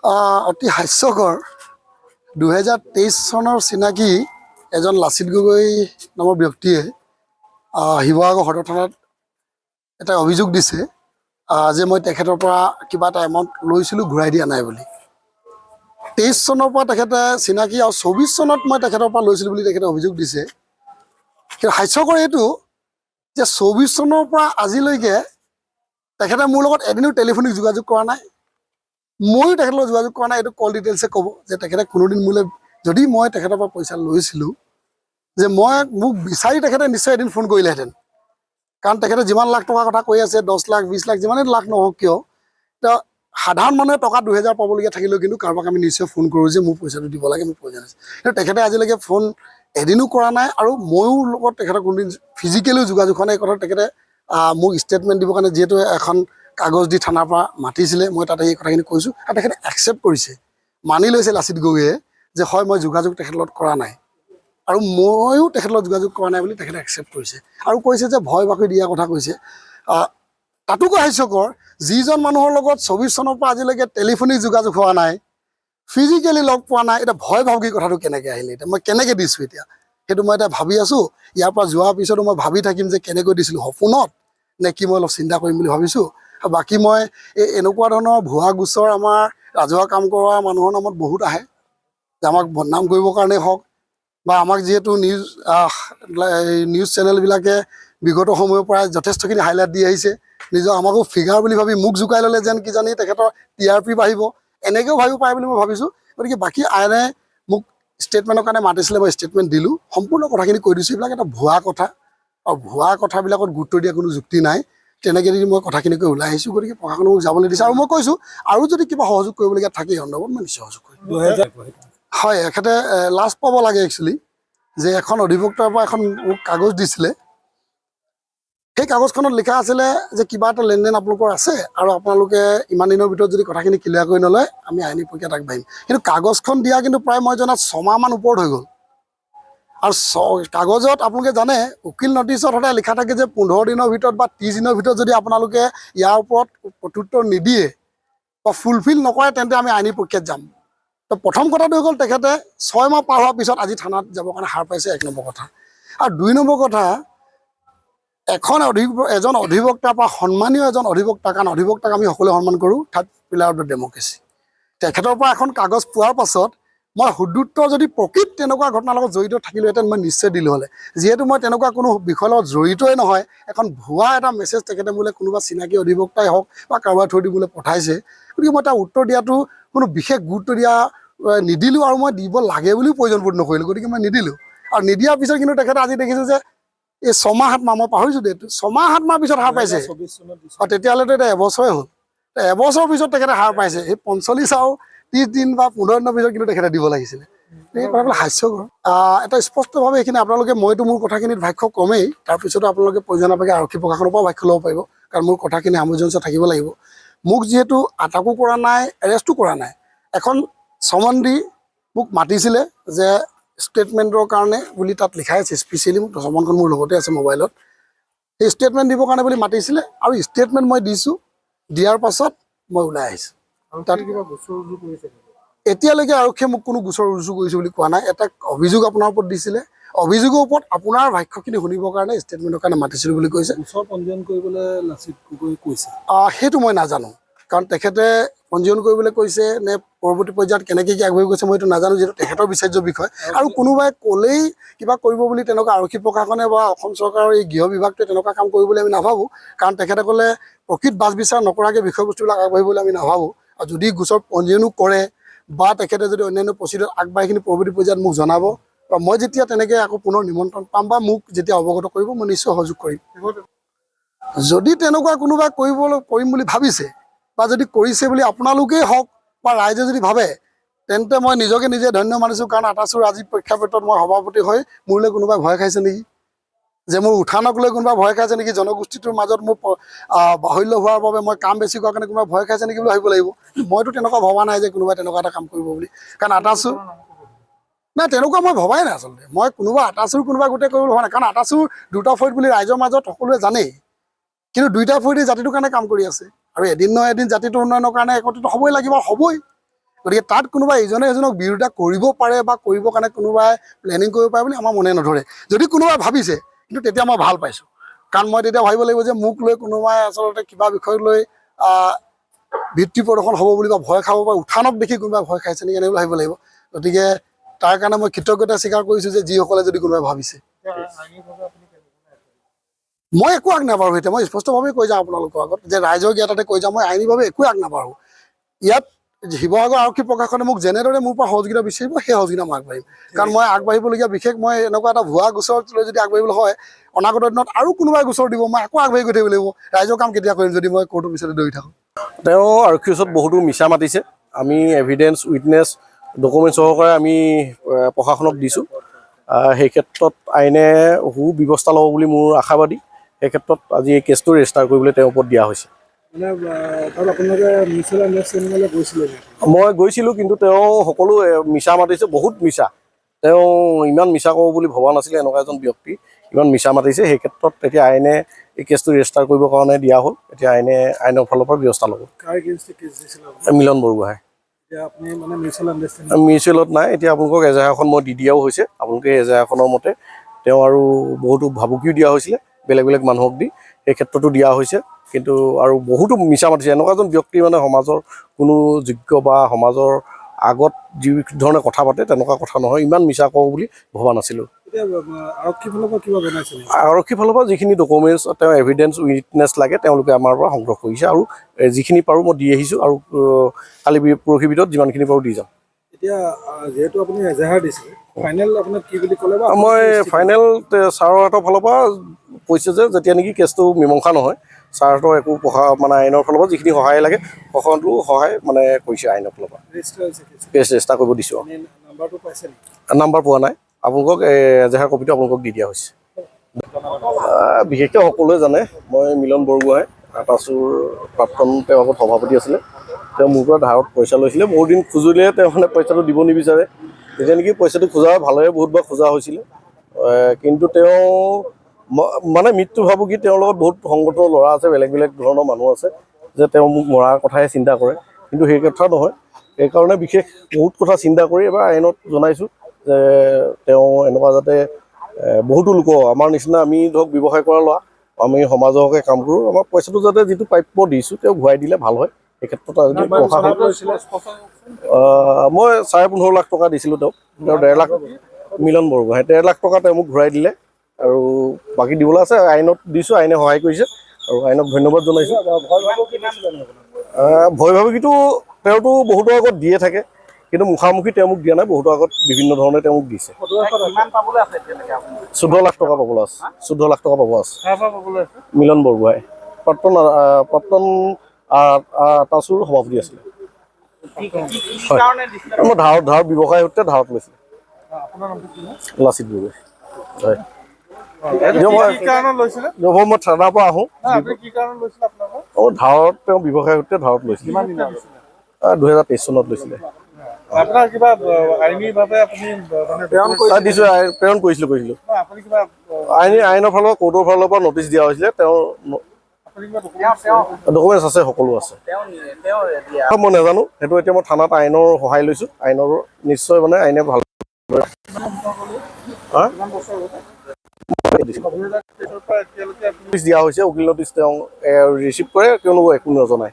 অতি হাস্যকৰ 2023 চনৰ চিনাকি এজন লাচিত গগৈ নামৰ ব্যক্তিয়ে শিৱসাগৰ সদৰ থানাত এটা অভিযোগ দিছে যে মই তেখেতৰ পৰা কিবা এটা এমাউণ্ট লৈছিলোঁ ঘূৰাই দিয়া নাই বুলি। 23 চনৰ পৰা তেখেতে চিনাকি আৰু 24 চনত মই তেখেতৰ পৰা লৈছিলোঁ বুলি তেখেতে অভিযোগ দিছে। কিন্তু হাস্যকৰ এইটো যে 24 চনৰ পৰা আজিলৈকে তেখেতে মোৰ লগত এদিনো টেলিফোনিক যোগাযোগ কৰা নাই, ময়ো তেখেতৰ লগত যোগাযোগ কৰা নাই। এইটো কল ডিটেইলছে ক'ব যে তেখেতে কোনোদিন মোলৈ যদি মই তেখেতৰ পৰা পইচা লৈছিলোঁ যে মোক বিচাৰি তেখেতে নিশ্চয় এদিন ফোন কৰিলেহেঁতেন, কাৰণ তেখেতে যিমান লাখ টকাৰ কথা কৈ আছে 10 লাখ 20 লাখ যিমানেই লাখ নহওক কিয় তেওঁ সাধাৰণ মানুহে টকা 2000 পাবলগীয়া থাকিলেও কিন্তু কাৰোবাক আমি নিশ্চয় ফোন কৰোঁ যে মোৰ পইচাটো দিব লাগে, মোৰ প্ৰয়োজন আছে। কিন্তু তেখেতে আজিলৈকে ফোন এদিনো কৰা নাই আৰু ময়ো লগত তেখেতৰ কোনোদিন ফিজিকেলিও যোগাযোগ হোৱা নাই। এই কথা তেখেতে মোক ষ্টেটমেণ্ট দিবৰ কাৰণে যিহেতু এখন কাগজ দি থানাৰ পৰা মাতিছিলে, মই তাতে এই কথাখিনি কৈছোঁ আৰু তেখেতে একচেপ্ট কৰিছে, মানি লৈছে লাচিত গগৈয়ে যে হয় মই যোগাযোগ তেখেতৰ লগত কৰা নাই আৰু ময়ো তেখেতৰ লগত যোগাযোগ কৰা নাই বুলি তেখেতে একচেপ্ট কৰিছে আৰু কৈছে যে ভয় বাকৰি দিয়াৰ কথা কৈছে। তাতোকৈ হাস্যকৰ, যিজন মানুহৰ লগত 24 চনৰ পৰা আজিলৈকে টেলিফোনিক যোগাযোগ হোৱা নাই, ফিজিকেলি লগ পোৱা নাই, এতিয়া ভয় ভাবুকি কথাটো কেনেকৈ আহিলে, এতিয়া মই কেনেকৈ দিছোঁ এতিয়া সেইটো মই এতিয়া ভাবি আছোঁ। ইয়াৰ পৰা যোৱাৰ পিছতো মই ভাবি থাকিম যে কেনেকৈ দিছিলোঁ, সপোনত নে কি মই অলপ চিন্তা কৰিম বুলি ভাবিছোঁ। বাকী মই এনেকুৱা ধৰণৰ ভুৱা গোচৰ আমাৰ ৰাজহুৱা কাম কৰা মানুহৰ নামত বহুত আহে, যে আমাক বদনাম কৰিবৰ কাৰণেই হওক বা আমাক যিহেতু নিউজ চেনেলবিলাকে বিগত সময়ৰ পৰাই যথেষ্টখিনি হাইলাইট দি আহিছে, নিজৰ আমাকো ফিগাৰ বুলি ভাবি মোক জোকাই ল'লে যেন কিজানি তেখেতৰ TRP বাঢ়িব, এনেকৈও ভাবিব পাৰে বুলি মই ভাবিছোঁ। গতিকে বাকী আইনে মোক ষ্টেটমেণ্টৰ কাৰণে মাতিছিলে, মই ষ্টেটমেণ্ট দিলোঁ, সম্পূৰ্ণ কথাখিনি কৈ দিছোঁ। এইবিলাক এটা ভুৱা কথা আৰু ভুৱা কথাবিলাকত গুৰুত্ব দিয়া কোনো যুক্তি নাই। তেনেকৈ যদি মই কথাখিনিকৈ ওলাই আহিছোঁ, গতিকে প্ৰশাসনে মোক যাবলৈ দিছে আৰু মই কৈছোঁ আৰু যদি কিবা সহযোগ কৰিবলগীয়া থাকে এই সন্দৰ্ভত মই নিশ্চয় সহযোগ কৰিম। হয়, এখেতে লাজ পাব লাগে একচুৱেলি যে এখন অধিবক্তাৰ পৰা এখন মোক কাগজ দিছিলে, সেই কাগজখনত লিখা আছিলে যে কিবা এটা লেনদেন আপোনালোকৰ আছে আৰু আপোনালোকে ইমান দিনৰ ভিতৰত যদি কথাখিনি ক্লিয়াৰ কৰি নলয় আমি আইনী প্ৰক্ৰিয়াত আগবাঢ়িম। কিন্তু কাগজখন দিয়া কিন্তু প্ৰায় মই জনাত 6 মাহমান ওপৰত হৈ গ'ল আৰু কাগজত আপোনালোকে জানে উকিল নটিচত সদায় লিখা থাকে যে 15 দিনৰ ভিতৰত বা 30 দিনৰ ভিতৰত যদি আপোনালোকে ইয়াৰ ওপৰত প্ৰত্যুত্তৰ নিদিয়ে বা ফুলফিল নকৰে তেন্তে আমি আইনী প্ৰক্ৰিয়াত যাম। তো প্ৰথম কথাটো হৈ গ'ল তেখেতে 6 মাহ পাৰ হোৱাৰ পিছত আজি থানাত যাবৰ কাৰণে সাৰ পাইছে, 1 নম্বৰ কথা। আৰু 2 নম্বৰ কথা, এজন অধিবক্তাৰ পৰা সন্মানীয় এজন অধিবক্তা, কাৰণ অধিবক্তাক আমি সকলোৱে সন্মান কৰোঁ, third pillar of the democracy, তেখেতৰ পৰা এখন কাগজ পোৱাৰ পাছত মই সুদূত্তৰ যদি প্ৰকৃত তেনেকুৱা ঘটনাৰ লগত জড়িত থাকিলোহেঁতেন মই নিশ্চয় দিলোঁ হ'লে। যিহেতু মই তেনেকুৱা কোনো বিষয়ৰ লগত জড়িতই নহয়, এখন ভুৱা এটা মেছেজ তেখেতে মোলৈ কোনোবা চিনাকি অধিবক্তাই হওক বা কাৰোবাৰ থ্ৰুদি মোলৈ পঠাইছে, গতিকে মই তাৰ উত্তৰ দিয়াটো কোনো বিশেষ গুৰুত্ব নিদিলোঁ আৰু মই দিব লাগে বুলিও প্ৰয়োজনবোধ নকৰিলোঁ, গতিকে মই নিদিলোঁ। আৰু নিদিয়াৰ পিছত কিন্তু তেখেতে আজি দেখিছোঁ যে এই 6 মাহ 7 মাহ, মই পাহৰিছোঁ ডেটটো, 6 মাহ 7 মাহ পিছত সাৰ পাইছে। আৰু তেতিয়াহ'লেতো এতিয়া এবছৰে হ'ল, এবছৰৰ পিছত তেখেতে সাৰ পাইছে। সেই 45 আৰু 30 দিন বা 15 দিনৰ পিছত কিন্তু তেখেতে দিব লাগিছিলে। এই কথাবিলাক হাস্যকৰ। এটা স্পষ্টভাৱে এইখিনি আপোনালোকে, মইতো মোৰ কথাখিনিত ভাষ্য কমেই, তাৰপিছতো আপোনালোকে প্ৰয়োজন সাপেক্ষে আৰক্ষী প্ৰশাসনৰ পৰাও ভাষ্য ল'ব পাৰিব, কাৰণ মোৰ কথাখিনি সামঞ্জস্য থাকিব লাগিব। মোক যিহেতু আটকো কৰা নাই, এৰেষ্টো কৰা নাই, এখন চমন দি মোক মাতিছিলে যে ষ্টেটমেণ্টৰ কাৰণে বুলি তাত লিখাই আছে স্পেচিয়েলি, মোক চমনখন মোৰ লগতে আছে মোবাইলত, সেই ষ্টেটমেণ্ট দিবৰ কাৰণে বুলি মাতিছিলে আৰু ষ্টেটমেণ্ট মই দিছোঁ। দিয়াৰ পাছত মই ওলাই আহিছোঁ। তাত কিবা গোচৰ ৰুজু কৰিছে? এতিয়ালৈকে আৰক্ষীয়ে মোক কোনো গোচৰ ৰুজু কৰিছোঁ বুলি কোৱা নাই। এটা অভিযোগ আপোনাৰ ওপৰত দিছিলে, অভিযোগৰ ওপৰত আপোনাৰ ভাষ্যখিনি শুনিবৰ কাৰণে ষ্টেটমেণ্টৰ কাৰণে মাতিছিলোঁ বুলি কৈছে। গোচৰ পঞ্জীয়ন কৰিবলৈ লাচিত গগৈ কৈছে? সেইটো মই নাজানো, কাৰণ তেখেতে পঞ্জীয়ন কৰিবলৈ কৈছে নে পৰৱৰ্তী পৰ্যায়ত কেনেকৈ কি আগবাঢ়ি গৈছে মই এইটো নাজানো, যিহেতু তেখেতৰ বিচাৰ্য বিষয়। আৰু কোনোবাই ক'লেই কিবা কৰিব বুলি তেনেকুৱা আৰক্ষী প্ৰশাসনে বা অসম চৰকাৰৰ এই গৃহ বিভাগটোৱে তেনেকুৱা কাম কৰিবলৈ আমি নাভাবোঁ, কাৰণ তেখেতে ক'লে প্ৰকৃত বাচ বিচাৰ নকৰাকৈ বিষয়বস্তুবিলাক আগবাঢ়িবলৈ আমি নাভাবোঁ। আৰু যদি গোচৰ পঞ্জীয়নো কৰে বা তেখেতে যদি অন্যান্য প্ৰচিডিউৰত আগবাঢ়িখিনি পৰৱৰ্তী পৰ্যায়ত মোক জনাব, বা মই যেতিয়া তেনেকৈ আকৌ পুনৰ নিমন্ত্ৰণ পাম বা মোক যেতিয়া অৱগত কৰিব মই নিশ্চয় সহযোগ কৰিম। যদি তেনেকুৱা কোনোবাই কৰিম বুলি ভাবিছে বা যদি কৰিছে বুলি আপোনালোকেই হওক বা ৰাইজে যদি ভাবে, তেন্তে মই নিজকে নিজে ধন্য মানিছোঁ। কাৰণ আটাচুৰ আজি প্ৰেক্ষাপটত মই সভাপতি হৈ মোৰলৈ কোনোবাই ভয় খাইছে নেকি, যে মোৰ উত্থানক লৈ কোনোবাই ভয় খাইছে নেকি, জনগোষ্ঠীটোৰ মাজত মোৰ বাহুল্য হোৱাৰ বাবে মই কাম বেছি কৰাৰ কাৰণে কোনোবাই ভয় খাইছে নেকি বুলি ভাবিব লাগিব। মইতো তেনেকুৱা ভবা নাই যে কোনোবাই তেনেকুৱা এটা কাম কৰিব বুলি, কাৰণ আটাচুৰ নাই, তেনেকুৱা মই ভবাই নাই আচলতে। মই কোনোবা আটাচুৰ কোনোবা গোটেই কৰিবলৈ হোৱা নাই, কাৰণ আটাচুৰ দুটা ফৈদ বুলি ৰাইজৰ মাজত সকলোৱে জানেই, কিন্তু দুইটা ফৈদে জাতিটোৰ কাৰণে কাম কৰি আছে আৰু এদিন নহয় এদিন জাতিটোৰ উন্নয়নৰ কাৰণে একত্ৰিত হ'বই লাগিব, হ'বই। গতিকে তাত কোনোবাই ইজনে এজনক বিৰোধিতা কৰিব পাৰে বা কৰিবৰ কাৰণে কোনোবাই প্লেনিং কৰিব পাৰে বুলি আমাৰ মনে নধৰে। যদি কোনোবাই ভাবিছে কিন্তু তেতিয়া মই ভাল পাইছোঁ, কাৰণ মই তেতিয়া ভাবিব লাগিব যে মোক লৈ কোনোবাই আচলতে কিবা বিষয়ক লৈ ভিত্তি প্ৰদৰ্শন হ'ব বুলি বা ভয় খাব বা উত্থানক দেখি কোনোবাই ভয় খাইছে নেকি এনেকৈ ভাবিব লাগিব। গতিকে তাৰ কাৰণে মই কৃতজ্ঞতা স্বীকাৰ কৰিছোঁ যে যিসকলে যদি কোনোবাই ভাবিছে। মই একো আগ নাবাঢ়োঁ। এতিয়া মই স্পষ্টভাৱে কৈ যাওঁ আপোনালোকৰ আগত যে ৰাইজৰ জ্ঞাততে কৈ যাওঁ, মই আইনীভাৱে একো আগ নাবাঢ়োঁ। ইয়াত শিৱসাগৰ আৰক্ষী প্ৰশাসনে মোক যেনেদৰে মোৰ পৰা সহযোগিতা বিচাৰিব সেই সহযোগিতা মই আগবাঢ়িম, কাৰণ মই আগবাঢ়িবলগীয়া বিশেষ মই এনেকুৱা এটা ভুৱা গোচৰ লৈ যদি আগবাঢ়িবলৈ হয় অনাগত দিনত আৰু কোনোবাই গোচৰ দিব, মই আকৌ আগবাঢ়ি গৈ থাকিব লাগিব। ৰাইজৰ কাম কেতিয়া কৰিম যদি মই কোৰ্টৰ পিছতে দৌৰি থাকোঁ। তেওঁ আৰক্ষীৰ ওচৰত বহুতো মিছা মাতিছে। আমি এভিডেঞ্চ উইটনেছ ডকুমেণ্ট সহকাৰে আমি প্ৰশাসনক দিছোঁ। সেই ক্ষেত্ৰত আইনে সু ব্যৱস্থা ল'ব বুলি মোৰ আশাবাদী। সেই ক্ষেত্ৰত আজি এই কেছটো ৰেজিষ্টাৰ কৰিবলৈ তেওঁৰ ওপৰত দিয়া হৈছে। মই গৈছিলোঁ, কিন্তু তেওঁ সকলো মিছা মাতিছে, বহুত মিছা। তেওঁ ইমান মিছা ক'ব বুলি ভবা নাছিলে, এনেকুৱা এজন ব্যক্তি ইমান মিছা মাতিছে। সেই ক্ষেত্ৰত এতিয়া আইনে এই কেছটো ৰেজিষ্টাৰ কৰিবৰ কাৰণে দিয়া হ'ল। এতিয়া আইনৰ ফালৰ পৰা ব্যৱস্থা ল'ব। মিলন বৰগোহাঁই। মিউচুৱেলত নাই, এতিয়া আপোনালোকক এজাহাৰখন মই দি দিয়াও হৈছে। আপোনালোকে এজাহাৰখনৰ মতে তেওঁ আৰু বহুতো ভাবুকিও দিয়া হৈছিলে বেলেগ বেলেগ মানুহক দি, সেই ক্ষেত্ৰতো দিয়া হৈছে। কিন্তু আৰু বহুতো মিছা মাতিছে। এনেকুৱা এজন ব্যক্তি মানে সমাজৰ কোনো যোগ্য বা সমাজৰ আগত যি ধৰণে কথা পাতে তেনেকুৱা কথা নহয়, ইমান মিছা কওঁ বুলি ভবা নাছিলোঁ। আৰক্ষীৰ ফালৰ পৰা যিখিনি ডকুমেণ্টছ তেওঁ এভিডেঞ্চ উইটনেছ লাগে তেওঁলোকে আমাৰ পৰা সংগ্ৰহ কৰিছে, আৰু যিখিনি পাৰোঁ মই দি আহিছোঁ, আৰু কালি পৰহিৰ ভিতৰত যিমানখিনি পাৰোঁ দি যাম। এতিয়া যিহেতু আপুনি এজাহাৰ দিছিলে, ফাইনেল আপোনাক কি বুলি ক'লে? মই ফাইনেল ছাৰৰ হাতৰ ফালৰ পৰা কৈছে যে যেতিয়া নেকি কেছটো মীমাংসা নহয়, ছাৰহঁতৰ একো মানে আইনৰ ফালৰ পৰা যিখিনি সহায় লাগে সকলো সহায় মানে কৰিছে আইনৰ ফালৰ পৰা। কেছ ৰেজিষ্টাৰ কৰিব দিছোঁ। নাম্বাৰ পোৱা নাই, আপোনালোকক এজাহাৰ কপিটো আপোনালোকক দি দিয়া হৈছে। বিশেষকৈ সকলোৱে জানে মই মিলন বৰগোহাঁই, আটাচুৰ প্ৰাক্তন তেওঁ আগত সভাপতি আছিলে। তেওঁ মোৰ পৰা ধাৰত পইচা লৈছিলে, বহুত দিন খুজিলে তেওঁ মানে পইচাটো দিব নিবিচাৰে। তেতিয়া নেকি পইচাটো খোজা ভালদৰে বহুতবাৰ খোজা হৈছিলে, কিন্তু তেওঁ মানে মৃত্যু ভাবুকি তেওঁৰ লগত বহুত সংগঠনৰ ল'ৰা আছে, বেলেগ বেলেগ ধৰণৰ মানুহ আছে, যে তেওঁ মোক মৰাৰ কথাহে চিন্তা কৰে, কিন্তু সেই কথা নহয়। সেইকাৰণে বিশেষ বহুত কথা চিন্তা কৰি এবাৰ আইনত জনাইছোঁ যে তেওঁ এনেকুৱা যাতে বহুতো লোকৰ আমাৰ নিচিনা আমি ধৰক ব্যৱসায় কৰা ল'ৰা, আমি সমাজৰ হকে কাম কৰোঁ, আমাৰ পইচাটো যাতে যিটো প্ৰাপ্য দিছোঁ তেওঁ ঘূৰাই দিলে ভাল হয়। এই ক্ষেত্ৰত মই 15.5 লাখ টকা দিছিলোঁ তেওঁক। তেওঁ 1.5 লাখ, মিলন বৰগোহাঁই 1.5 লাখ টকা তেওঁ মোক ঘূৰাই দিলে, আৰু বাকী দিবলৈ আছে। আইনত দিছোঁ, আইনে সহায় কৰিছে, আৰু আইনক ধন্যবাদ জনাইছোঁ। ভয় ভাবুকিটো তেওঁতো বহুতৰ আগত দিয়ে থাকে, কিন্তু মুখামুখি তেওঁ মোক দিয়া নাই, বহুতৰ আগত বিভিন্ন ধৰণে তেওঁ মোক দিছে। 14 লাখ টকা পাবলৈ আছে, 14 লাখ টকা পাব আছে। মিলন বৰগোহাঁই প্ৰাক্তন আটাচুৰ সভাপতি আছিলে। মই ধাৰত ব্যৱসায় সূত্ৰে ধাৰত লৈছিলোঁ। লাচিত গগৈ। হয়, মই থানাৰ পৰা আহোঁ। ধাৰত তেওঁ ব্যৱসায় সূত্ৰে ধাৰত লৈছিলে। 2023 চনত লৈছিলে। প্ৰেৰণ কৰিছিলোঁ। আইনৰ ফালৰ কোৰ্টৰ ফালৰ পৰা নটিচ দিয়া হৈছিলে। তেওঁ ডকুমেণ্টছ আছে, সকলো আছে। মই নাজানো সেইটো, এতিয়া মই থানাত আইনৰ সহায় লৈছোঁ। আইনৰ নিশ্চয় মানে আইনে ভাল দিয়া হৈছে। উকিল নটিচ তেওঁ ৰিচিভ কৰে, তেওঁলোকক একো নজনায়।